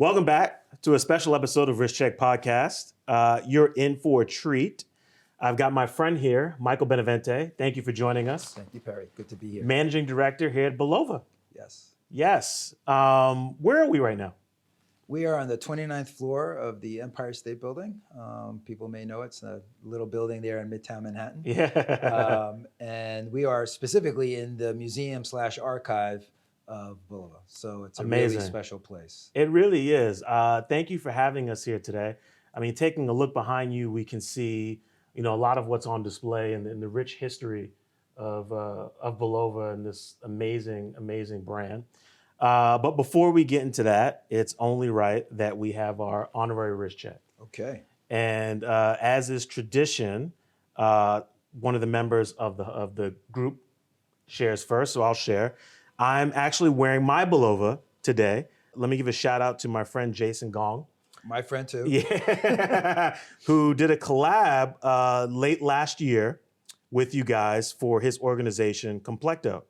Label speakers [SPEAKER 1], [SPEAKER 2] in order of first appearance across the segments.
[SPEAKER 1] Welcome back to a special episode of Wrist Check Podcast. You're in for a treat. I've got my friend here, Micheal Benevente. Thank you for joining us.
[SPEAKER 2] Thank you, Perri. Good to be here.
[SPEAKER 1] Managing Director here at Bulova.
[SPEAKER 2] Yes.
[SPEAKER 1] Yes. Where are we right now?
[SPEAKER 2] We are on the 29th floor of the Empire State Building. People may know it's a little building there in Midtown Manhattan.
[SPEAKER 1] Yeah.
[SPEAKER 2] And we are specifically in the museum/archive of Bulova. So it's a
[SPEAKER 1] Amazing.
[SPEAKER 2] really special place.
[SPEAKER 1] It really is. Thank you for having us here today. I mean, taking a look behind you, we can see, a lot of what's on display and the rich history of Bulova and this amazing, amazing brand. But before we get into that, it's only right that we have our honorary wrist check.
[SPEAKER 2] Okay.
[SPEAKER 1] And as is tradition, one of the members of the group shares first, so I'll share. I'm actually wearing my Bulova today. Let me give a shout out to my friend Jason Gong.
[SPEAKER 2] My friend too.
[SPEAKER 1] Yeah, who did a collab late last year with you guys for his organization, Complecto.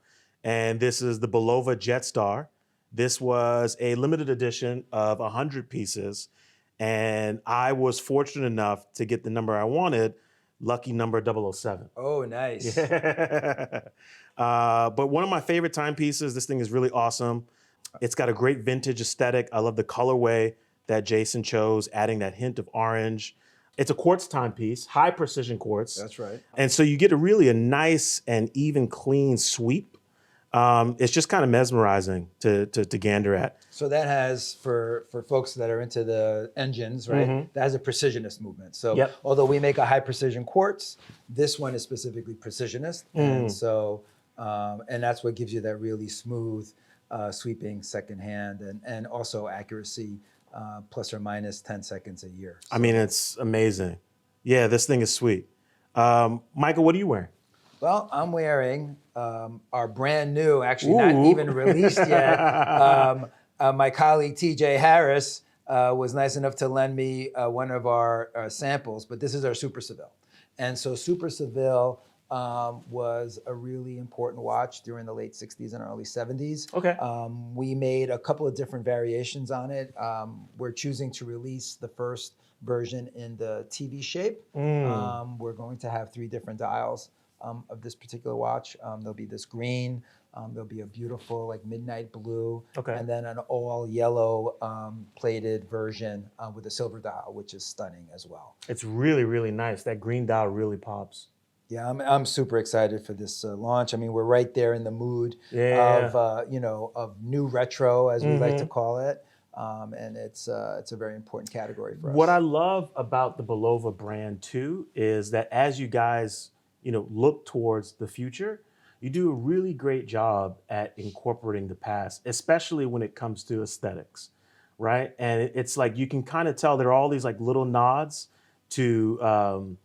[SPEAKER 1] And this is the Bulova Jetstar. This was a limited edition of 100 pieces. And I was fortunate enough to get the number I wanted, lucky number 007.
[SPEAKER 2] Oh, nice.
[SPEAKER 1] Yeah. But one of my favorite timepieces, this thing is really awesome. It's got a great vintage aesthetic. I love the colorway that Jason chose, adding that hint of orange. It's a quartz timepiece, high precision quartz.
[SPEAKER 2] That's right.
[SPEAKER 1] And so you get a nice and even clean sweep. It's just kind of mesmerizing to gander at.
[SPEAKER 2] So that has, for folks that are into the engines, right, that has a precisionist movement. So although we make a high precision quartz, this one is specifically precisionist. And so, and that's what gives you that really smooth sweeping second hand and also accuracy plus or minus 10 seconds a year. So,
[SPEAKER 1] I mean, it's amazing. Yeah, this thing is sweet. Micheal, what are you wearing?
[SPEAKER 2] Well, I'm wearing our brand new, actually not even released yet. My colleague TJ Harris was nice enough to lend me one of our samples, but this is our Super Seville. And so Super Seville was a really important watch during the late 60s and early 70s.
[SPEAKER 1] Okay.
[SPEAKER 2] We made a couple of different variations on it. We're choosing to release the first version in the TV shape. We're going to have 3 different dials of this particular watch. There'll be this green, there'll be a beautiful like midnight blue, and then an all yellow plated version with a silver dial, which is stunning as well.
[SPEAKER 1] It's really, really nice. That green dial really pops.
[SPEAKER 2] Yeah, I'm super excited for this launch. I mean, we're right there in the mood of of new retro, as we like to call it. And it's a very important category for us.
[SPEAKER 1] What I love about the Bulova brand too is that as you guys look towards the future, you do a really great job at incorporating the past, especially when it comes to aesthetics, right? And it's like you can kind of tell there are all these like little nods to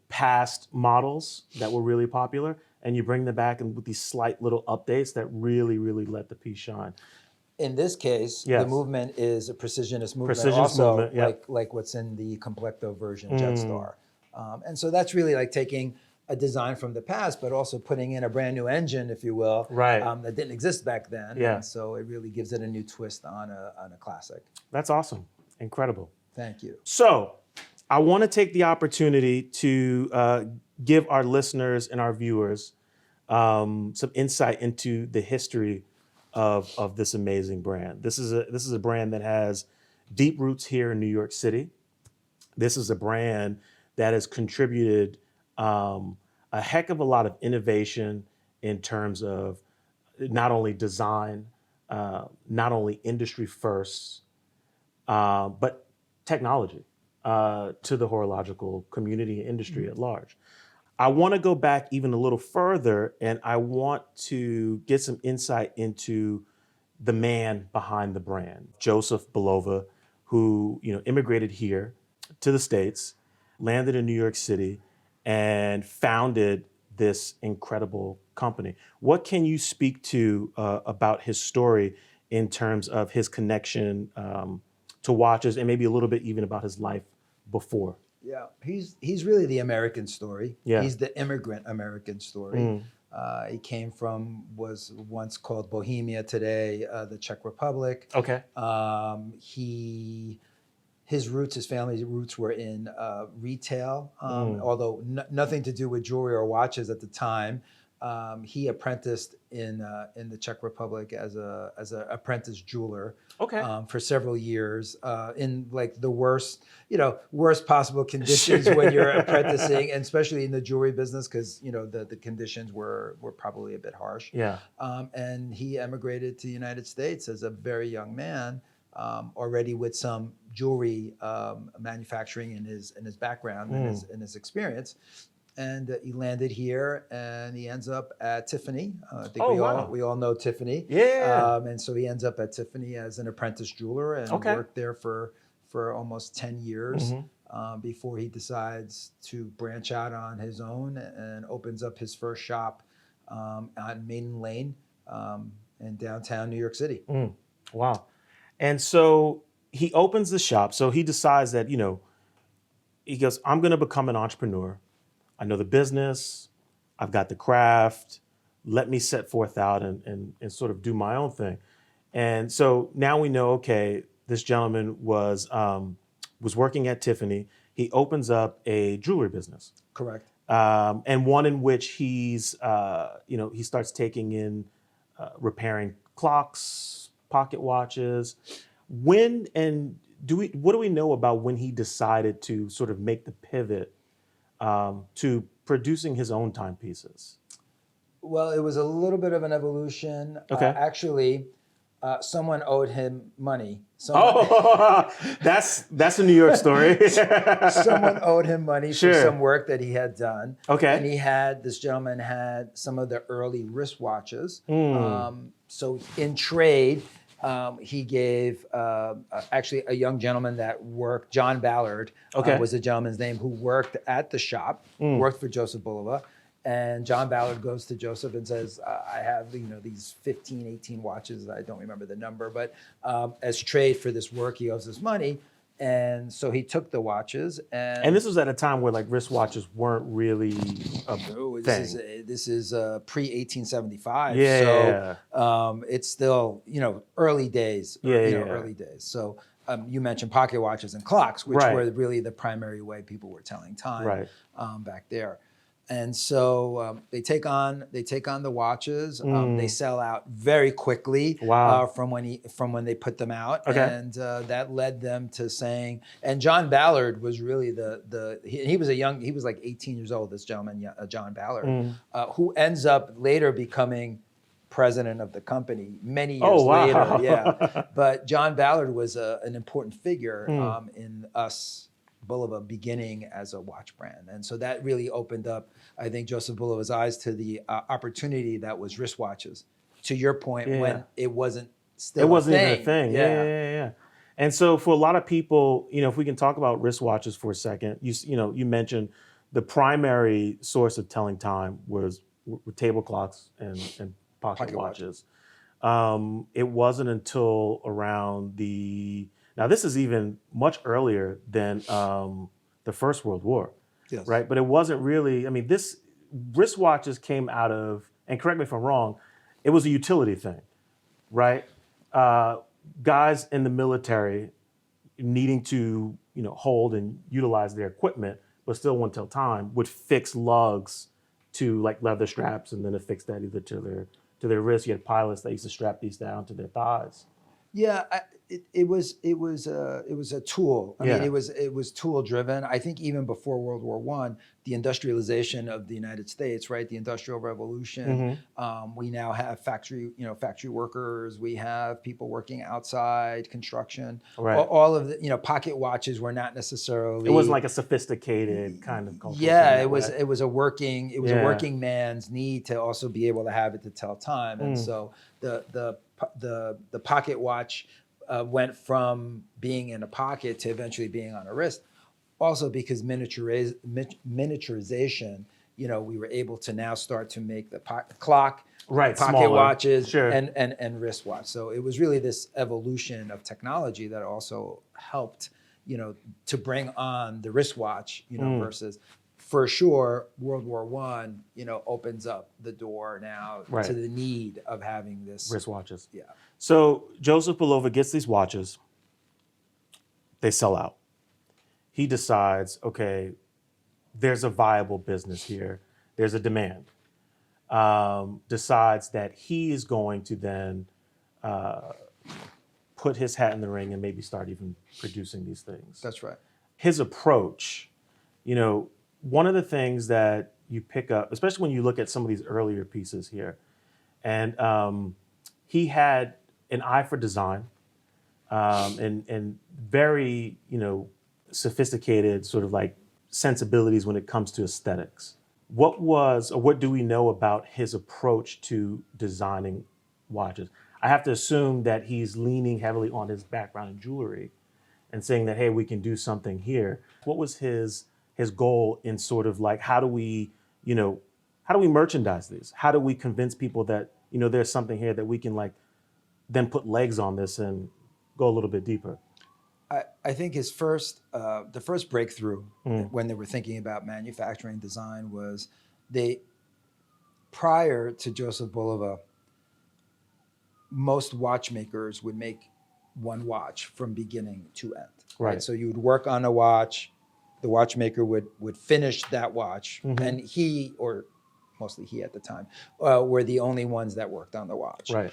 [SPEAKER 1] past models that were really popular, and you bring them back and with these slight little updates that really, really let the piece shine.
[SPEAKER 2] In this case, the movement is a precisionist movement, like what's in the Complecto version Jetstar. And so that's really like taking a design from the past, but also putting in a brand new engine, if you will, that didn't exist back then.
[SPEAKER 1] Yeah.
[SPEAKER 2] And so it really gives it a new twist on a classic.
[SPEAKER 1] That's awesome. Incredible.
[SPEAKER 2] Thank you.
[SPEAKER 1] So I want to take the opportunity to give our listeners and our viewers some insight into the history of this amazing brand. This is a brand that has deep roots here in New York City. This is a brand that has contributed a heck of a lot of innovation in terms of not only design, not only industry firsts, but technology to the horological community and industry at large. I want to go back even a little further, and I want to get some insight into the man behind the brand, Joseph Bulova, who immigrated here to the States, landed in New York City, and founded this incredible company. What can you speak to about his story in terms of his connection to watches, and maybe a little bit even about his life before?
[SPEAKER 2] Yeah, he's really the American story.
[SPEAKER 1] Yeah.
[SPEAKER 2] He's the immigrant American story. He came from was once called Bohemia, today the Czech Republic.
[SPEAKER 1] Okay.
[SPEAKER 2] His roots, his family's roots were in retail, although nothing to do with jewelry or watches at the time. He apprenticed in the Czech Republic as a apprentice jeweler.
[SPEAKER 1] Okay.
[SPEAKER 2] For several years in like the worst possible conditions when you're apprenticing, and especially in the jewelry business, because the conditions were probably a bit harsh.
[SPEAKER 1] Yeah.
[SPEAKER 2] And he emigrated to the United States as a very young man, already with some jewelry manufacturing in his background and in his experience. And he landed here, and he ends up at Tiffany. I think we all know Tiffany.
[SPEAKER 1] Yeah.
[SPEAKER 2] And so he ends up at Tiffany as an apprentice jeweler, and worked there for almost 10 years before he decides to branch out on his own and opens up his first shop on Maiden Lane in downtown New York City.
[SPEAKER 1] Wow. And so he opens the shop. So he decides that, he goes, I'm going to become an entrepreneur. I know the business, I've got the craft, let me set forth out and sort of do my own thing. And so now we know, okay, this gentleman was working at Tiffany. He opens up a jewelry business.
[SPEAKER 2] Correct.
[SPEAKER 1] And one in which he's, he starts taking in repairing clocks, pocket watches. What do we know about when he decided to sort of make the pivot to producing his own timepieces?
[SPEAKER 2] Well, it was a little bit of an evolution.
[SPEAKER 1] Okay.
[SPEAKER 2] Actually, someone owed him money.
[SPEAKER 1] That's a New York story.
[SPEAKER 2] Someone owed him money for some work that he had done.
[SPEAKER 1] Okay.
[SPEAKER 2] And this gentleman had some of the early wristwatches. So in trade, he gave actually a young gentleman that worked, John Ballard was the gentleman's name, who worked at the shop, worked for Joseph Bulova. And John Ballard goes to Joseph and says, I have these 15, 18 watches, I don't remember the number, but as trade for this work, he owes us money. And so he took the watches. And
[SPEAKER 1] this was at a time where like wristwatches weren't really a thing.
[SPEAKER 2] This is pre-1875.
[SPEAKER 1] Yeah.
[SPEAKER 2] So it's still, early days. Early days. So you mentioned pocket watches and clocks, which were really the primary way people were telling time back there. And so they take on the watches. They sell out very quickly from when they put them out, and that led them to saying. And John Ballard was really he was like 18 years old. This gentleman, John Ballard, who ends up later becoming president of the company many years later. Yeah, but John Ballard was an important figure in us. Bulova beginning as a watch brand. And so that really opened up, I think, Joseph Bulova's eyes to the opportunity that was wristwatches. To your point, when it wasn't still
[SPEAKER 1] even a thing. Yeah. And so for a lot of people, if we can talk about wristwatches for a second, you mentioned the primary source of telling time was table clocks and pocket watches. It wasn't until around now this is even much earlier than the First World War, right? But it wasn't really, this wristwatches came out of, and correct me if I'm wrong, it was a utility thing, right? Guys in the military needing to, hold and utilize their equipment, but still want to tell time, would fix lugs to like leather straps, and then affix that either to their wrists. You had pilots that used to strap these down to their thighs.
[SPEAKER 2] Yeah, it was a tool. I mean, it was tool driven. I think even before World War I, the industrialization of the United States, right? The Industrial Revolution. We now have factory workers. We have people working outside, construction. Right. All of the pocket watches were not necessarily.
[SPEAKER 1] It wasn't like a sophisticated kind of culture.
[SPEAKER 2] Yeah, it was a working man's need to also be able to have it to tell time, and so the pocket watch went from being in a pocket to eventually being on a wrist. Also because miniaturization, we were able to now start to make the clock, pocket smaller watches, and wristwatch. So it was really this evolution of technology that also helped, to bring on the wristwatch, versus for sure, World War One, opens up the door now
[SPEAKER 1] Right.
[SPEAKER 2] to the need of having this
[SPEAKER 1] Wristwatches.
[SPEAKER 2] Yeah.
[SPEAKER 1] So Joseph Bulova gets these watches. They sell out. He decides, okay, there's a viable business here. There's a demand. Decides that he is going to then put his hat in the ring and maybe start even producing these things.
[SPEAKER 2] That's right.
[SPEAKER 1] His approach, one of the things that you pick up, especially when you look at some of these earlier pieces here, and he had an eye for design and very, sophisticated sort of like sensibilities when it comes to aesthetics. What do we know about his approach to designing watches? I have to assume that he's leaning heavily on his background in jewelry and saying that, hey, we can do something here. What was his goal in sort of like, how do we merchandise these? How do we convince people that, there's something here that we can like then put legs on this and go a little bit deeper?
[SPEAKER 2] I think the first breakthrough when they were thinking about manufacturing design was prior to Joseph Bulova, most watchmakers would make one watch from beginning to end.
[SPEAKER 1] Right.
[SPEAKER 2] So you would work on a watch, the watchmaker would finish that watch, and he, or mostly he at the time, were the only ones that worked on the watch.
[SPEAKER 1] Right.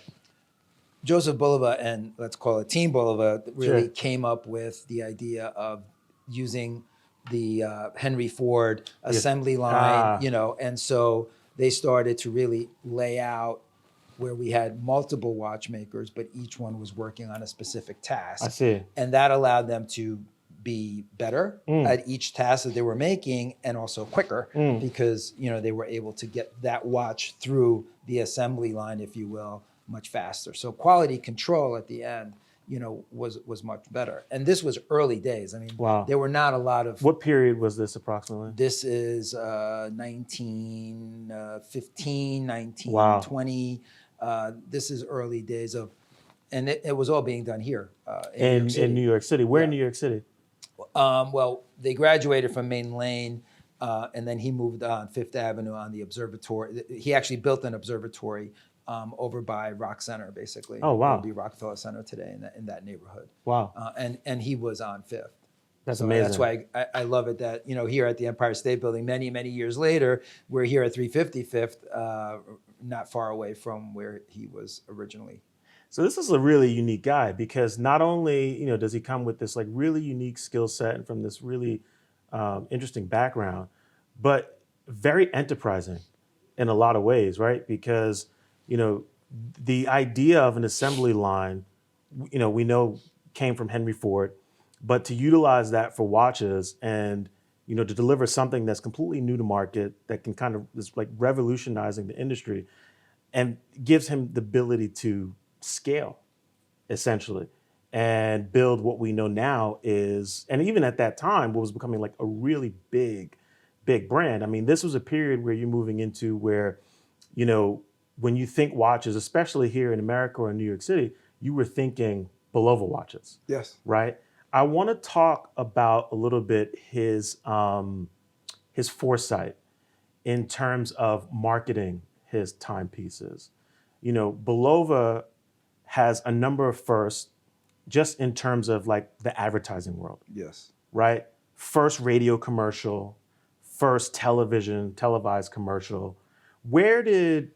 [SPEAKER 2] Joseph Bulova, and let's call it Team Bulova, really
[SPEAKER 1] Sure.
[SPEAKER 2] came up with the idea of using the Henry Ford assembly line, and so they started to really lay out where we had multiple watchmakers, but each one was working on a specific task.
[SPEAKER 1] I see.
[SPEAKER 2] And that allowed them to be better at each task that they were making, and also quicker because they were able to get that watch through the assembly line, if you will, much faster. So quality control at the end, was much better. And this was early days. I mean,
[SPEAKER 1] Wow.
[SPEAKER 2] there were not a lot of.
[SPEAKER 1] What period was this approximately?
[SPEAKER 2] This is 1915, 1920. This is early days of, and it was all being done here
[SPEAKER 1] In New York City. Where in
[SPEAKER 2] Yeah.
[SPEAKER 1] New York City?
[SPEAKER 2] Well, they graduated from Main Lane, and then he moved on Fifth Avenue on the observatory. He actually built an observatory over by Rock Center, basically.
[SPEAKER 1] Oh, wow.
[SPEAKER 2] It would be Rockefeller Center today in that neighborhood.
[SPEAKER 1] Wow.
[SPEAKER 2] And he was on Fifth.
[SPEAKER 1] That's
[SPEAKER 2] So
[SPEAKER 1] amazing.
[SPEAKER 2] that's why I love it that, here at the Empire State Building, many, many years later, we're here at 355th, not far away from where he was originally.
[SPEAKER 1] So this is a really unique guy because not only, does he come with this like really unique skill set and from this really interesting background, but very enterprising in a lot of ways, right? Because, the idea of an assembly line, we know came from Henry Ford, but to utilize that for watches and, to deliver something that's completely new to market that can kind of is like revolutionizing the industry and gives him the ability to scale essentially and build what we know now is, and even at that time, what was becoming like a really big brand. I mean, this was a period where you're moving into where, when you think watches, especially here in America or in New York City, you were thinking Bulova watches.
[SPEAKER 2] Yes.
[SPEAKER 1] Right? I want to talk about a little bit his foresight in terms of marketing his timepieces. Bulova has a number of firsts just in terms of like the advertising world,
[SPEAKER 2] Yes.
[SPEAKER 1] right? First radio commercial, first televised commercial. Where did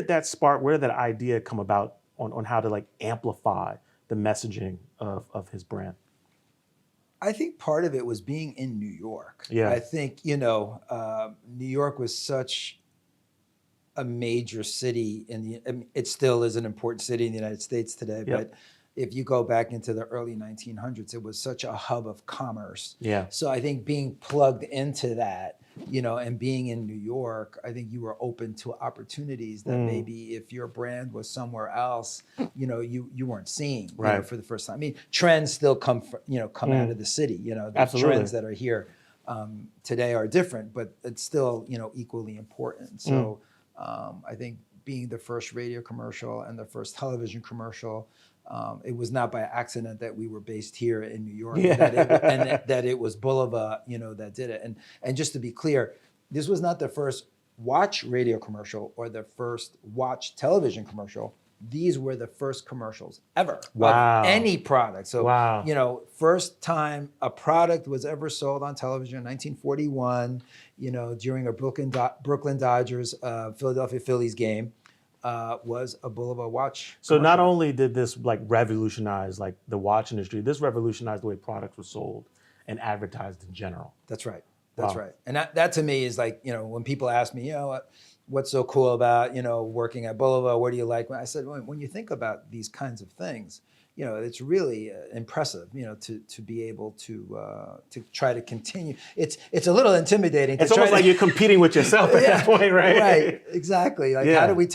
[SPEAKER 1] that spark, where did that idea come about on how to like amplify the messaging of his brand?
[SPEAKER 2] I think part of it was being in New York.
[SPEAKER 1] Yeah.
[SPEAKER 2] I think, New York was such a major city it still is an important city in the United States today,
[SPEAKER 1] Yep.
[SPEAKER 2] but if you go back into the early 1900s, it was such a hub of commerce.
[SPEAKER 1] Yeah.
[SPEAKER 2] So I think being plugged into that, and being in New York, I think you were open to opportunities that maybe if your brand was somewhere else, you weren't seeing
[SPEAKER 1] Right.
[SPEAKER 2] for the first time. I mean, trends still come out of the city. The
[SPEAKER 1] Absolutely.
[SPEAKER 2] trends that are here today are different, but it's still equally important. So I think being the first radio commercial and the first television commercial, it was not by accident that we were based here in New York,
[SPEAKER 1] Yeah.
[SPEAKER 2] that it was Bulova, that did it. And just to be clear, this was not the first watch radio commercial or the first watch television commercial. These were the first commercials ever
[SPEAKER 1] Wow.
[SPEAKER 2] of any product. So,
[SPEAKER 1] Wow.
[SPEAKER 2] first time a product was ever sold on television in 1941, during a Brooklyn Dodgers, Philadelphia Phillies game, was a Bulova watch
[SPEAKER 1] So
[SPEAKER 2] commercial.
[SPEAKER 1] not only did this like revolutionize like the watch industry, this revolutionized the way products were sold and advertised in general.
[SPEAKER 2] That's right. That's
[SPEAKER 1] Wow.
[SPEAKER 2] right. And that to me is like, when people ask me, what's so cool about, working at Bulova? What do you like? I said, when you think about these kinds of things, it's really impressive, to be able to try to continue. It's a little intimidating.
[SPEAKER 1] It's almost like you're competing with yourself at that point, right?
[SPEAKER 2] Right. Exactly. Like,
[SPEAKER 1] Yeah.
[SPEAKER 2] how do we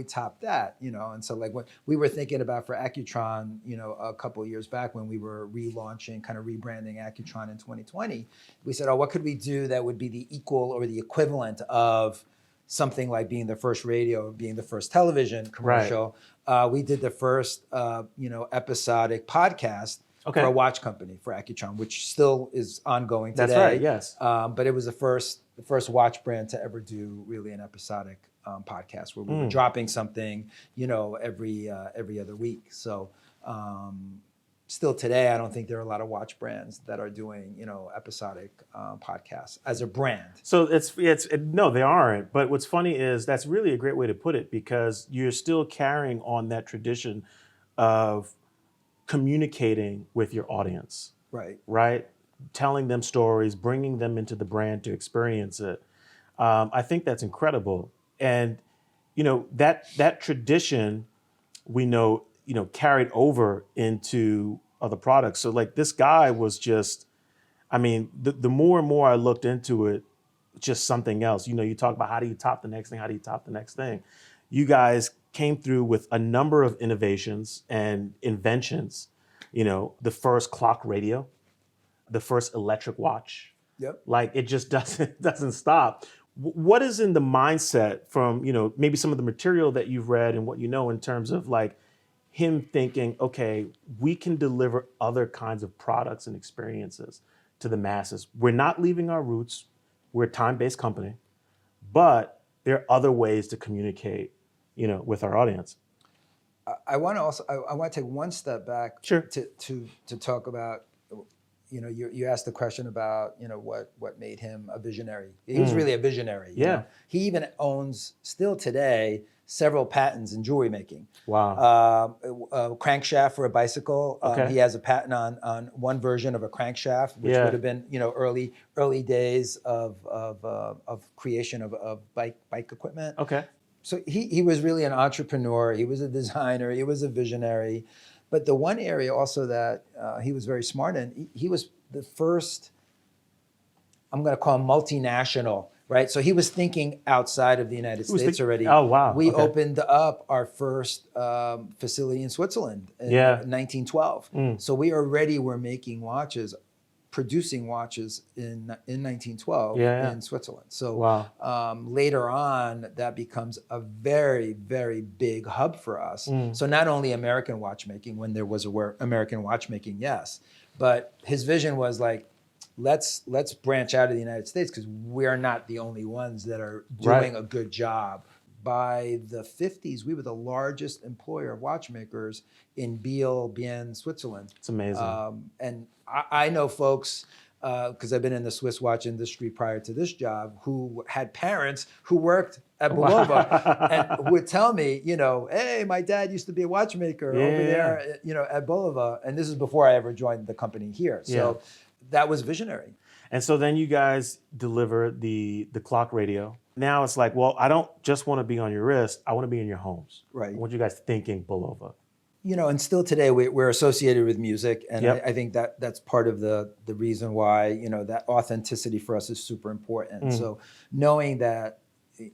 [SPEAKER 2] top that? And so like what we were thinking about for Accutron, a couple of years back when we were relaunching, kind of rebranding Accutron in 2020, we said, what could we do that would be the equal or the equivalent of something like being the first radio, being the first television commercial. Right. We did the first, episodic podcast for a watch company, for Accutron, which still is ongoing today.
[SPEAKER 1] That's right, yes.
[SPEAKER 2] But it was the first watch brand to ever do really an episodic podcast where we were dropping something, every other week. So still today, I don't think there are a lot of watch brands that are doing, episodic podcasts as a brand.
[SPEAKER 1] So no, they aren't. But what's funny is that's really a great way to put it, because you're still carrying on that tradition of communicating with your audience.
[SPEAKER 2] Right.
[SPEAKER 1] Right. Telling them stories, bringing them into the brand to experience it. I think that's incredible. And, that tradition we know, carried over into other products. So like this guy was just, the more and more I looked into it, just something else. You talk about how do you top the next thing? How do you top the next thing? You guys came through with a number of innovations and inventions. The first clock radio, the first electric watch.
[SPEAKER 2] Yep.
[SPEAKER 1] Like it just doesn't stop. What is in the mindset from, maybe some of the material that you've read and what you know in terms of like him thinking, okay, we can deliver other kinds of products and experiences to the masses. We're not leaving our roots. We're a time-based company, but there are other ways to communicate, with our audience.
[SPEAKER 2] I want to take one step back.
[SPEAKER 1] Sure.
[SPEAKER 2] to talk about, you asked the question about, what made him a visionary. He was really a visionary.
[SPEAKER 1] Yeah.
[SPEAKER 2] He even owns still today several patents in jewelry making.
[SPEAKER 1] Wow.
[SPEAKER 2] A crankshaft for a bicycle.
[SPEAKER 1] Okay.
[SPEAKER 2] He has a patent on one version of a crankshaft, which would have been, early days of creation of bike equipment.
[SPEAKER 1] Okay.
[SPEAKER 2] So he was really an entrepreneur. He was a designer. He was a visionary. But the one area also that he was very smart in, he was the first, I'm going to call him multinational, right? So he was thinking outside of the United States already.
[SPEAKER 1] Oh, wow.
[SPEAKER 2] We opened up our first facility in Switzerland in 1912. So we already were making watches, producing watches in 1912 in Switzerland. So later on, that becomes a very, very big hub for us. So not only American watchmaking, when there was American watchmaking, yes, but his vision was like, let's branch out of the United States because we're not the only ones that are doing a good job. By the 50s, we were the largest employer of watchmakers in Biel, Switzerland.
[SPEAKER 1] It's amazing.
[SPEAKER 2] And I know folks, because I've been in the Swiss watch industry prior to this job, who had parents who worked at Bulova and would tell me, hey, my dad used to be a watchmaker over there, at Bulova. And this is before I ever joined the company here. So that was visionary.
[SPEAKER 1] And so then you guys deliver the clock radio. Now it's like, well, I don't just want to be on your wrist. I want to be in your homes.
[SPEAKER 2] Right.
[SPEAKER 1] I want you guys thinking Bulova.
[SPEAKER 2] And still today we're associated with music. And I think that's part of the reason why, that authenticity for us is super important. So knowing that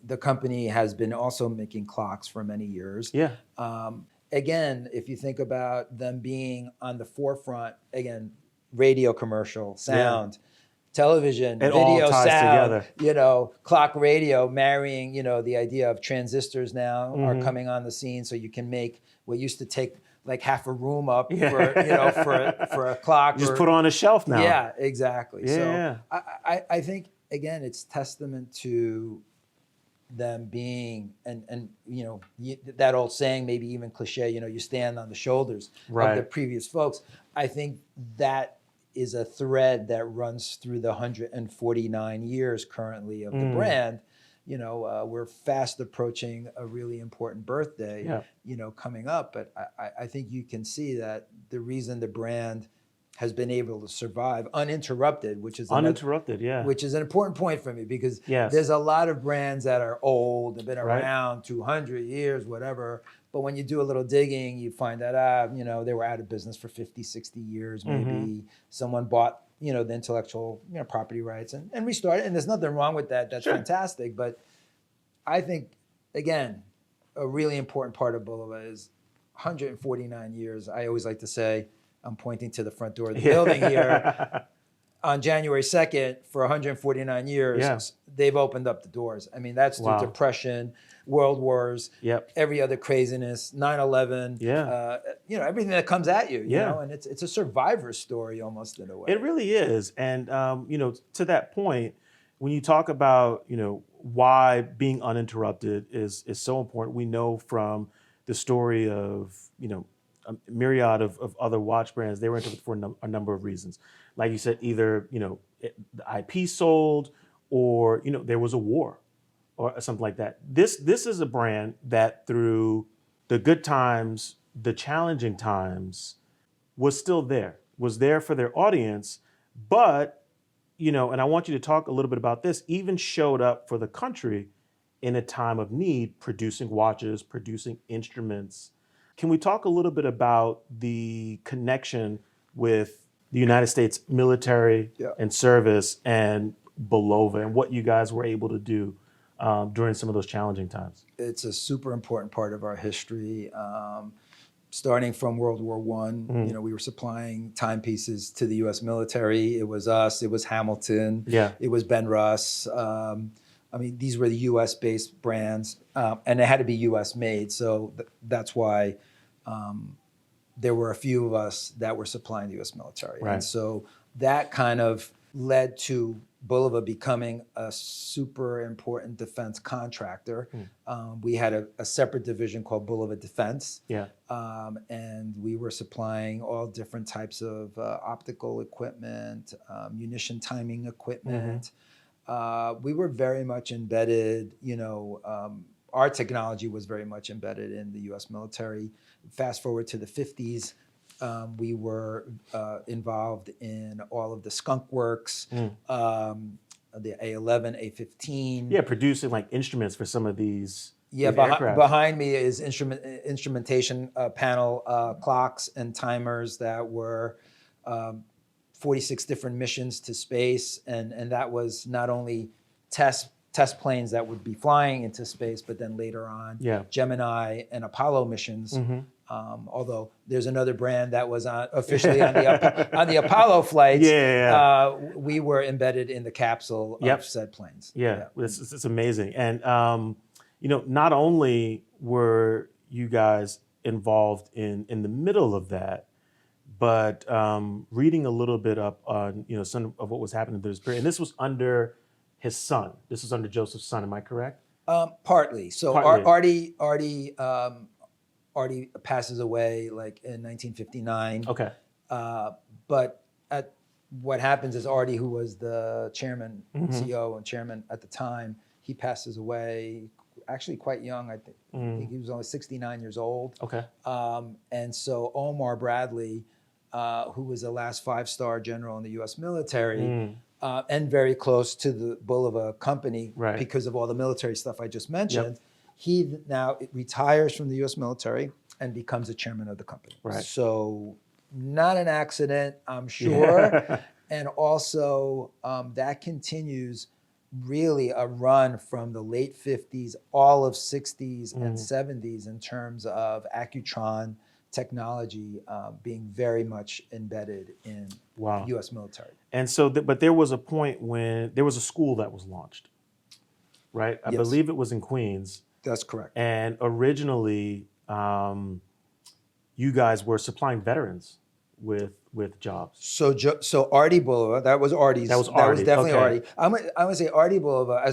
[SPEAKER 2] the company has been also making clocks for many years.
[SPEAKER 1] Yeah.
[SPEAKER 2] Again, if you think about them being on the forefront, again, radio commercial, sound, television,
[SPEAKER 1] it
[SPEAKER 2] video,
[SPEAKER 1] all ties
[SPEAKER 2] sound,
[SPEAKER 1] together.
[SPEAKER 2] Clock radio, marrying, the idea of transistors now are coming on the scene. So you can make what used to take like half a room up
[SPEAKER 1] Yeah.
[SPEAKER 2] for a clock.
[SPEAKER 1] Just
[SPEAKER 2] or,
[SPEAKER 1] put on a shelf now.
[SPEAKER 2] Yeah, exactly.
[SPEAKER 1] Yeah,
[SPEAKER 2] So
[SPEAKER 1] yeah.
[SPEAKER 2] I think again it's testament to them being and that old saying, maybe even cliche, you stand on the shoulders of the
[SPEAKER 1] Right.
[SPEAKER 2] previous folks. I think that is a thread that runs through the 149 years currently of the brand. We're fast approaching a really important birthday,
[SPEAKER 1] Yeah.
[SPEAKER 2] coming up. But I think you can see that the reason the brand has been able to survive uninterrupted, which is
[SPEAKER 1] Uninterrupted, yeah.
[SPEAKER 2] which is an important point for me, because
[SPEAKER 1] Yes.
[SPEAKER 2] there's a lot of brands that are old, have been
[SPEAKER 1] Right.
[SPEAKER 2] around 200 years, whatever. But when you do a little digging, you find that, they were out of business for 50, 60 years. Maybe someone bought, the intellectual property rights and restarted. And there's nothing wrong with that. That's
[SPEAKER 1] Sure.
[SPEAKER 2] fantastic. But I think, again, a really important part of Bulova is 149 years. I always like to say, I'm pointing to the front door of the building here. On January 2nd, for 149 years,
[SPEAKER 1] Yeah.
[SPEAKER 2] they've opened up the doors. I mean, that's through
[SPEAKER 1] Wow.
[SPEAKER 2] Depression, World Wars,
[SPEAKER 1] Yep.
[SPEAKER 2] every other craziness, 9/11,
[SPEAKER 1] Yeah.
[SPEAKER 2] everything that comes at you,
[SPEAKER 1] Yeah.
[SPEAKER 2] and it's a survivor story almost, in a way.
[SPEAKER 1] It really is. And, to that point, when you talk about, why being uninterrupted is so important, we know from the story of, a myriad of other watch brands, they were interrupted for a number of reasons. Like you said, either, the IP sold, or, there was a war or something like that. This is a brand that, through the good times, the challenging times, was still there, was there for their audience, but, and I want you to talk a little bit about this, even showed up for the country in a time of need, producing watches, producing instruments. Can we talk a little bit about the connection with the United States military and service and Bulova, and what you guys were able to do during some of those challenging times?
[SPEAKER 2] It's a super important part of our history. Starting from World War I, we were supplying timepieces to the U.S. military. It was us, it was Hamilton, it was Ben Russ. These were the U.S.-based brands, and they had to be U.S. made. So that's why there were a few of us that were supplying the U.S. military.
[SPEAKER 1] Right.
[SPEAKER 2] And so that kind of led to Bulova becoming a super important defense contractor. We had a separate division called Bulova Defense. And we were supplying all different types of optical equipment, munition timing equipment. We were very much embedded, our technology was very much embedded in the U.S. military. Fast forward to the 50s, we were involved in all of the skunk works, the A11, A15.
[SPEAKER 1] Yeah, producing like instruments for some of these.
[SPEAKER 2] Yeah,
[SPEAKER 1] these aircraft.
[SPEAKER 2] behind me is instrumentation panel clocks and timers that were 46 different missions to space, and that was not only test planes that would be flying into space, but then later on Gemini and Apollo missions. Although there's another brand that was officially on the Apollo flights, we were embedded in the capsule of said planes.
[SPEAKER 1] It's amazing. And not only were you guys involved in the middle of that, but reading a little bit up on some of what was happening through this period, and this was under his son. This was under Joseph's son. Am I correct?
[SPEAKER 2] Partly. So
[SPEAKER 1] Partly.
[SPEAKER 2] Artie passes away like in 1959.
[SPEAKER 1] Okay.
[SPEAKER 2] But what happens is Artie, who was the chairman, CEO and chairman at the time, he passes away actually quite young. I think he was only 69 years old.
[SPEAKER 1] Okay.
[SPEAKER 2] And so Omar Bradley, who was the last 5-star general in the U.S. military, and very close to the Bulova company because of all the military stuff I just mentioned, he now retires from the U.S. military and becomes the chairman of the company.
[SPEAKER 1] Right.
[SPEAKER 2] So not an accident, I'm sure. And also that continues really a run from the late 50s, all of 60s and 70s in terms of Accutron technology being very much embedded in U.S. military.
[SPEAKER 1] And so, but there was a point when there was a school that was launched, right? I believe it was in Queens.
[SPEAKER 2] That's correct.
[SPEAKER 1] And originally, you guys were supplying veterans with jobs.
[SPEAKER 2] So Artie Bulova, that was Artie's.
[SPEAKER 1] That was
[SPEAKER 2] That was
[SPEAKER 1] Artie,
[SPEAKER 2] definitely
[SPEAKER 1] okay.
[SPEAKER 2] Artie. I'm gonna say Artie Bulova,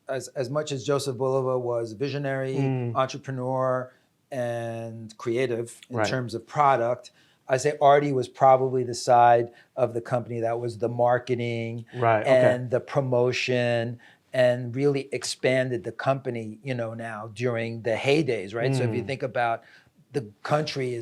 [SPEAKER 2] as much as Joseph Bulova was visionary, entrepreneur, and creative in
[SPEAKER 1] Right.
[SPEAKER 2] terms of product, I say Artie was probably the side of the company that was the marketing
[SPEAKER 1] Right, okay.
[SPEAKER 2] and the promotion and really expanded the company, now during the heydays, right? So if you think about the country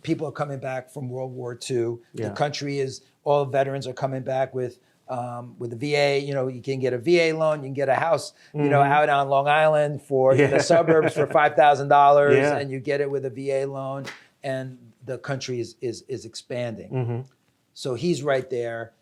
[SPEAKER 2] people are coming back from World War II.
[SPEAKER 1] Yeah.
[SPEAKER 2] The country all veterans are coming back with the VA. You can get a VA loan, you can get a house, out on Long Island in the suburbs for $5,000,
[SPEAKER 1] Yeah.
[SPEAKER 2] and you get it with a VA loan, and the country is expanding. So he's right there.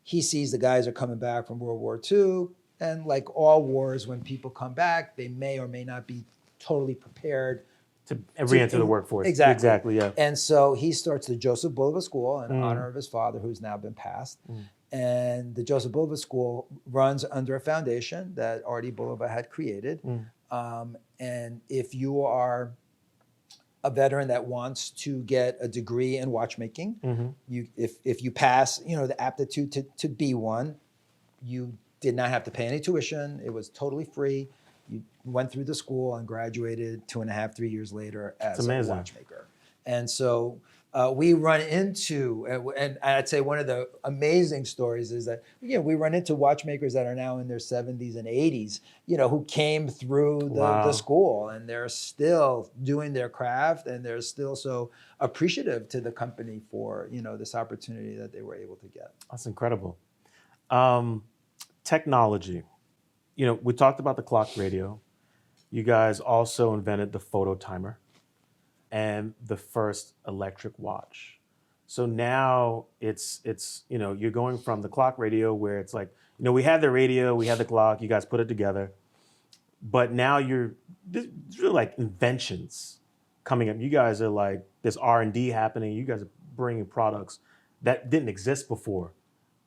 [SPEAKER 2] He sees the guys are coming back from World War II, and like all wars, when people come back, they may or may not be totally prepared
[SPEAKER 1] to re-enter the workforce.
[SPEAKER 2] Exactly,
[SPEAKER 1] yeah.
[SPEAKER 2] And so he starts the Joseph Bulova School in honor of his father, who's now been passed. And the Joseph Bulova School runs under a foundation that Artie Bulova had created. And if you are a veteran that wants to get a degree in watchmaking, if you pass, the aptitude to be one, you did not have to pay any tuition. It was totally free. You went through the school and graduated 2.5, 3 years later as a watchmaker. And so we run into, and I'd say one of the amazing stories is that, we run into watchmakers that are now in their 70s and 80s, who came through the school, and they're still doing their craft, and they're still so appreciative to the company for, this opportunity that they were able to get.
[SPEAKER 1] That's incredible. Technology. We talked about the clock radio. You guys also invented the photo timer and the first electric watch. So now it's you're going from the clock radio, where it's like, we had the radio, we had the clock, you guys put it together, but now it's really like inventions coming up. You guys are like, there's R&D happening. You guys are bringing products that didn't exist before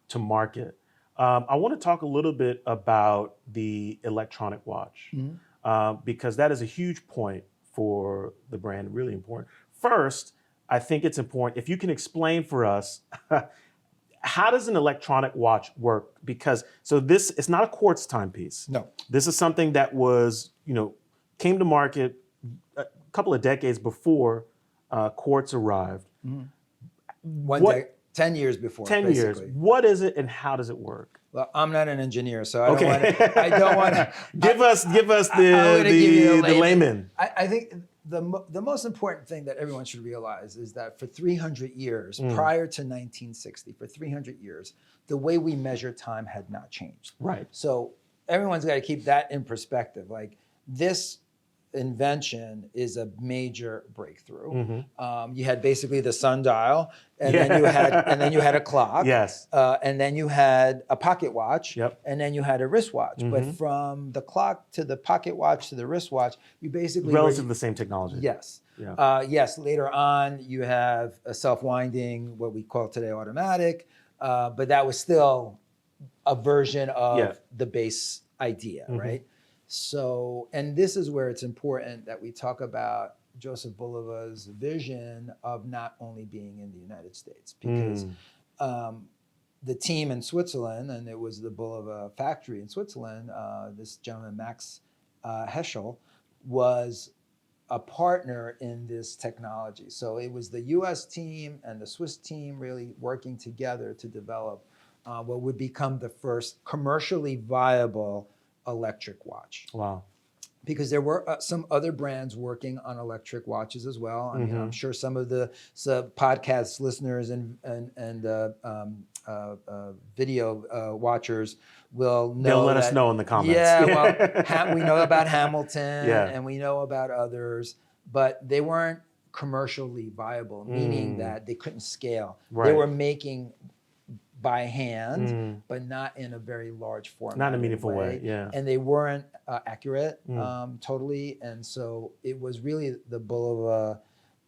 [SPEAKER 1] to market. I want to talk a little bit about the electronic watch, because that is a huge point for the brand, really important. First, I think it's important if you can explain for us, how does an electronic watch work? Because it's not a quartz timepiece.
[SPEAKER 2] No.
[SPEAKER 1] This is something that was, came to market a couple of decades before quartz arrived.
[SPEAKER 2] 10 years before.
[SPEAKER 1] 10 years. What is it and how does it work?
[SPEAKER 2] Well, I'm not an engineer, so I don't want to.
[SPEAKER 1] Give us the layman.
[SPEAKER 2] I think the most important thing that everyone should realize is that for 300 years, prior to 1960, for 300 years, the way we measure time had not changed.
[SPEAKER 1] Right.
[SPEAKER 2] So everyone's got to keep that in perspective. Like, this invention is a major breakthrough. You had basically the sundial, and then you had a clock.
[SPEAKER 1] Yes.
[SPEAKER 2] And then you had a pocket watch.
[SPEAKER 1] Yep.
[SPEAKER 2] And then you had a wristwatch. But from the clock to the pocket watch to the wristwatch, you basically
[SPEAKER 1] relatively the same technology.
[SPEAKER 2] Yes.
[SPEAKER 1] Yeah.
[SPEAKER 2] Yes. Later on, you have a self-winding, what we call today automatic, but that was still a version of the base idea, right? So, and this is where it's important that we talk about Joseph Bulova's vision of not only being in the United States, because the team in Switzerland, and it was the Bulova factory in Switzerland, this gentleman, Max Heschel, was a partner in this technology. So it was the US team and the Swiss team really working together to develop what would become the first commercially viable electric watch.
[SPEAKER 1] Wow.
[SPEAKER 2] Because there were some other brands working on electric watches as well. I mean, I'm sure some of the podcast listeners and video watchers will know.
[SPEAKER 1] They'll let us know in the comments.
[SPEAKER 2] Yeah, well, we know about Hamilton and we know about others, but they weren't commercially viable, meaning that they couldn't scale.
[SPEAKER 1] Right.
[SPEAKER 2] They were making by hand, but not in a very large format.
[SPEAKER 1] Not in a meaningful way, yeah.
[SPEAKER 2] And they weren't accurate totally. And so it was really the Bulova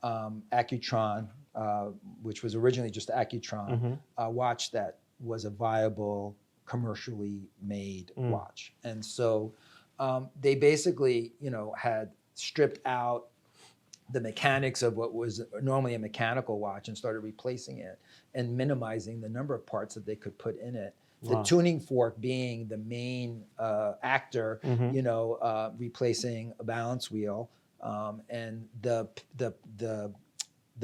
[SPEAKER 2] Accutron, which was originally just Accutron, watch that was a viable, commercially made watch. And so they basically, had stripped out the mechanics of what was normally a mechanical watch and started replacing it and minimizing the number of parts that they could put in it. The
[SPEAKER 1] Wow.
[SPEAKER 2] tuning fork being the main actor, replacing a balance wheel, and the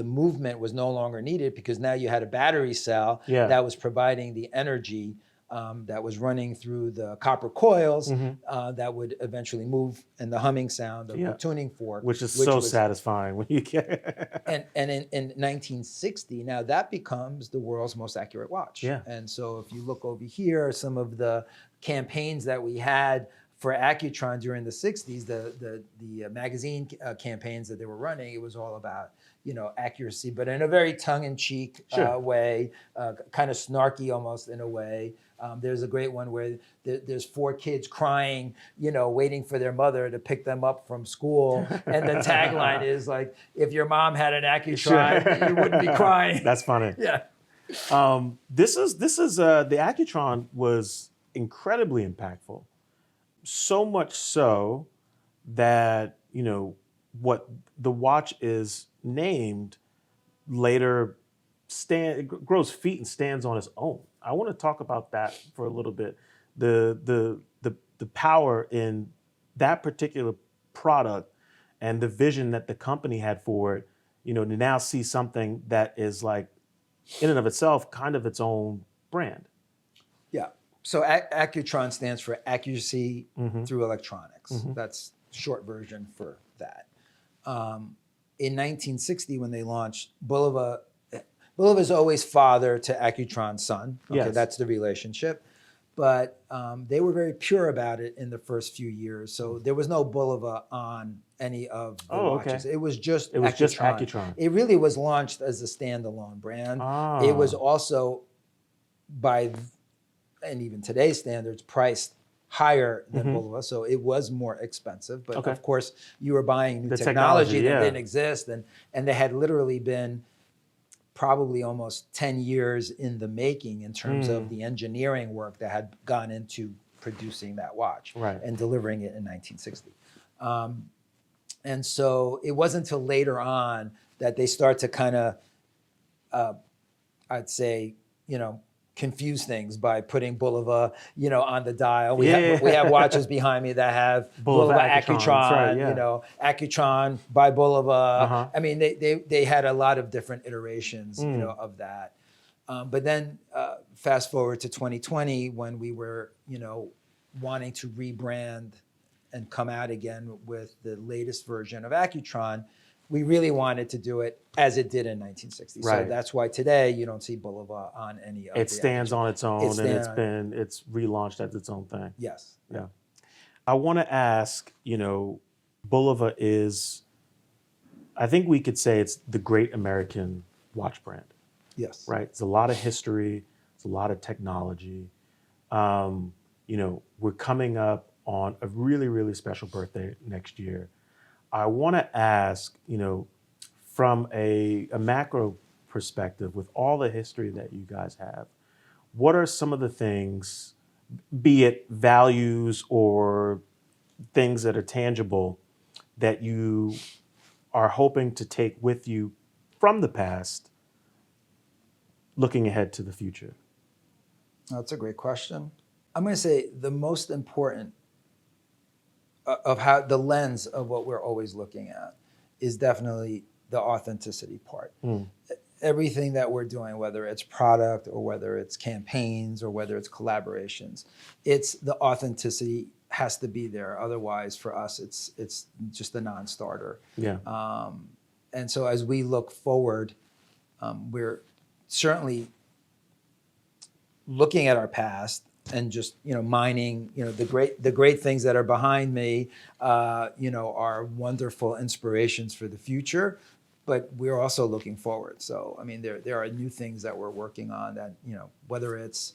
[SPEAKER 2] movement was no longer needed because now you had a battery cell
[SPEAKER 1] Yeah.
[SPEAKER 2] that was providing the energy that was running through the copper coils that would eventually move, and the humming sound of the tuning fork,
[SPEAKER 1] which is so satisfying when you get.
[SPEAKER 2] and in 1960, now that becomes the world's most accurate watch.
[SPEAKER 1] Yeah.
[SPEAKER 2] And so if you look over here, some of the campaigns that we had for Accutron during the 60s, the magazine campaigns that they were running, it was all about, accuracy, but in a very tongue-in-cheek way, kind of snarky almost in a way. There's a great one where there's 4 kids crying, waiting for their mother to pick them up from school. And the tagline is like, if your mom had an Accutron, you wouldn't be crying.
[SPEAKER 1] That's funny.
[SPEAKER 2] Yeah.
[SPEAKER 1] This is the Accutron was incredibly impactful. So much so that, what the watch is named later grows feet and stands on its own. I want to talk about that for a little bit. The power in that particular product and the vision that the company had for it, to now see something that is like in and of itself kind of its own brand.
[SPEAKER 2] Yeah. So Accutron stands for accuracy through electronics. That's short version for that. In 1960, when they launched, Bulova's always father to Accutron's son. Okay,
[SPEAKER 1] Yes.
[SPEAKER 2] That's the relationship. But they were very pure about it in the first few years. So there was no Bulova on any of the watches.
[SPEAKER 1] Okay.
[SPEAKER 2] It was just
[SPEAKER 1] Accutron.
[SPEAKER 2] It really was launched as a standalone brand.
[SPEAKER 1] Ah.
[SPEAKER 2] It was also and even today's standards, priced higher than Bulova, so it was more expensive. But of course, you were buying new technology that didn't exist, and they had literally been probably almost 10 years in the making in terms of the engineering work that had gone into producing that watch and delivering it in 1960. And so it wasn't until later on that they start to kind of, I'd say, confuse things by putting Bulova, on the dial. We have watches behind me that have Bulova Accutron, Accutron by Bulova. I mean, they had a lot of different iterations, of that. But then fast forward to 2020 when we were, wanting to rebrand and come out again with the latest version of Accutron. We really wanted to do it as it did in 1960. So that's why today you don't see Bulova on any of
[SPEAKER 1] it stands on its own, and it's relaunched as its own thing.
[SPEAKER 2] Yes.
[SPEAKER 1] Yeah. I want to ask, Bulova is, I think we could say it's the great American watch brand.
[SPEAKER 2] Yes.
[SPEAKER 1] Right? It's a lot of history. It's a lot of technology. We're coming up on a really, really special birthday next year. I want to ask, from a macro perspective, with all the history that you guys have, what are some of the things, be it values or things that are tangible, that you are hoping to take with you from the past, looking ahead to the future?
[SPEAKER 2] That's a great question. I'm going to say the most important of how the lens of what we're always looking at is definitely the authenticity part. Everything that we're doing, whether it's product or whether it's campaigns or whether it's collaborations, it's the authenticity has to be there. Otherwise, for us, it's just a non-starter.
[SPEAKER 1] Yeah.
[SPEAKER 2] And so as we look forward, we're certainly looking at our past and just mining the great things that are behind me, are wonderful inspirations for the future, but we're also looking forward. So I mean, there are new things that we're working on that whether it's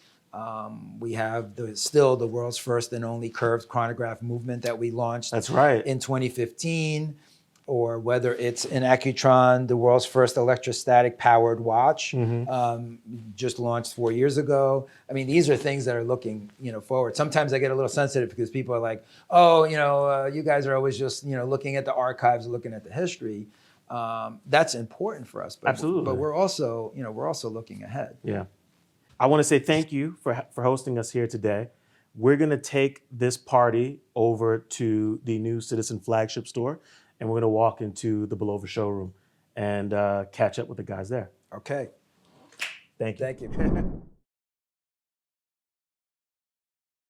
[SPEAKER 2] we have still the world's first and only curved chronograph movement that we launched.
[SPEAKER 1] That's right.
[SPEAKER 2] In 2015. Or whether it's in Accutron, the world's first electrostatic powered watch, just launched 4 years ago. I mean, these are things that are looking, forward. Sometimes I get a little sensitive because people are like, "Oh, you guys are always just, looking at the archives, looking at the history." That's important for us. But,
[SPEAKER 1] Absolutely.
[SPEAKER 2] But we're also, we're also looking ahead.
[SPEAKER 1] Yeah. I want to say thank you for hosting us here today. We're going to take this party over to the new Citizen flagship store, and we're going to walk into the Bulova showroom and catch up with the guys there.
[SPEAKER 2] Okay.
[SPEAKER 1] Thank you.
[SPEAKER 2] Thank you.